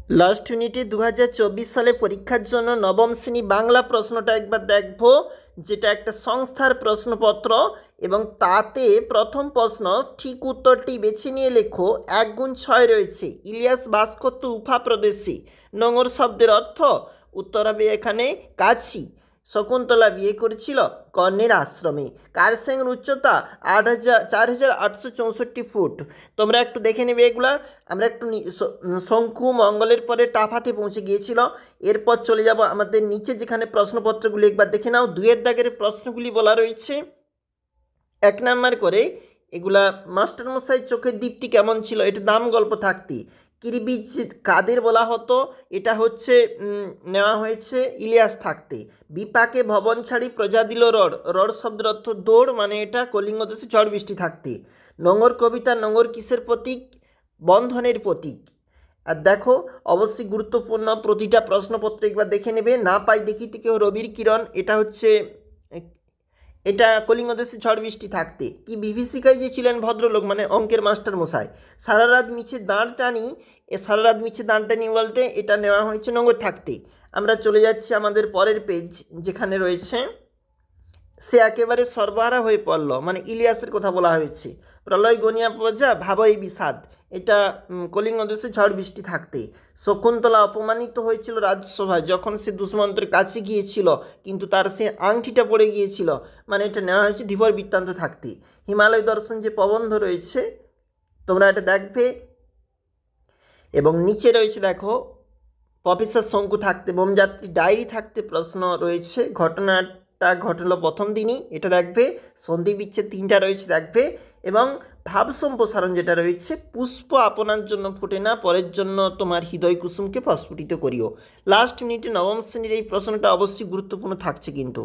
Last ইউনিটে 2024 সালে পরীক্ষার জন্য নবম শ্রেণী বাংলা প্রশ্নটা একবার দেখব, যেটা একটা সংস্থার প্রশ্নপত্র এবং তাতে প্রথম প্রশ্ন ঠিক উত্তরটি বেছে নিয়ে লেখো। 1 গুণ 6 রয়েছে। ইলিয়াস বাস করত উফা প্রদেশে। নোঙর শব্দের অর্থ উত্তর হবে এখানে কাছি। শকুন্তলা বিয়ে করেছিল কর্ণের আশ্রমে। কারসেংয়ের উচ্চতা 4,864 ফুট। তোমরা একটু দেখে নেবে এগুলা। আমরা একটু শঙ্কু মঙ্গলের পরে টাফাতে পৌঁছে গিয়েছিল। এরপর চলে যাব আমাদের নিচে যেখানে প্রশ্নপত্রগুলি একবার দেখে নাও। 2-এর দাগের প্রশ্নগুলি বলা রয়েছে 1 নাম্বার করে। এগুলা মাস্টারমশাই চোখের দীপ্তি কেমন ছিল, এটা দাম গল্প থাকতে। কিরবিজ কাদের বলা হতো, এটা হচ্ছে নেওয়া হয়েছে ইলিয়াস থাকতে। বিপাকে ভবন ছাড়ি প্রজা দিল রড। রড শব্দের অর্থ দৌড়, মানে এটা কলিঙ্গ দেশে ঝড় বৃষ্টি থাকতে। নোঙর কবিতা নোঙর কিসের প্রতীক? বন্ধনের প্রতীক। আর দেখো অবশ্যই গুরুত্বপূর্ণ, প্রতিটা প্রশ্নপত্র একবার দেখে নেবে। না পাই দেখিতে কেউ রবির কিরণ, এটা হচ্ছে এটা কলিঙ্গ দেশে ঝড় বৃষ্টি থাকতে। কি বিভীষিকায় যে ছিলেন ভদ্রলোক, মানে অঙ্কের মাস্টার মশাই। সারা রাত মিছে দাঁড় টানি, সারা রাত মিছে দাঁড় টানি বলতে এটা নেওয়া হয়েছে নোঙর থাকতে। আমরা চলে যাচ্ছি আমাদের পরের পেজ, যেখানে রয়েছে সে একেবারে সর্বহারা হয়ে পড়ল, মানে ইলিয়াসের কথা বলা হয়েছে। প্রলয় গনিয়া প্রজা ভাব এই বিষাদ, এটা কলিঙ্গ দেশে ঝড় বৃষ্টি থাকতে। শকুন্তলা অপমানিত হয়েছিল রাজসভায় যখন সে দুষ্মন্তের কাছে গিয়েছিল, কিন্তু তার সে আংটিটা পড়ে গিয়েছিল, মানে এটা নেওয়া হয়েছে ধীবর বৃত্তান্ত থাকতে। হিমালয় দর্শন যে প্রবন্ধ রয়েছে তোমরা এটা দেখবে। এবং নিচে রয়েছে দেখো প্রফেসর শঙ্কু থাকতে, বোমযাত্রী ডায়েরি থাকতে প্রশ্ন রয়েছে। ঘটনাটা ঘটলো প্রথম দিনই, এটা দেখবে। সন্ধি বিচ্ছেদ 3টা রয়েছে দেখবে। এবং ভাব সম্প্রসারণ যেটা রয়েছে, পুষ্প আপনার জন্য ফোটে না, পরের জন্য তোমার হৃদয় কুসুমকে প্রস্ফুটিত করিও। লাস্ট মিনিটে নবম শ্রেণীর এই প্রশ্নটা অবশ্যই গুরুত্বপূর্ণ থাকছে কিন্তু।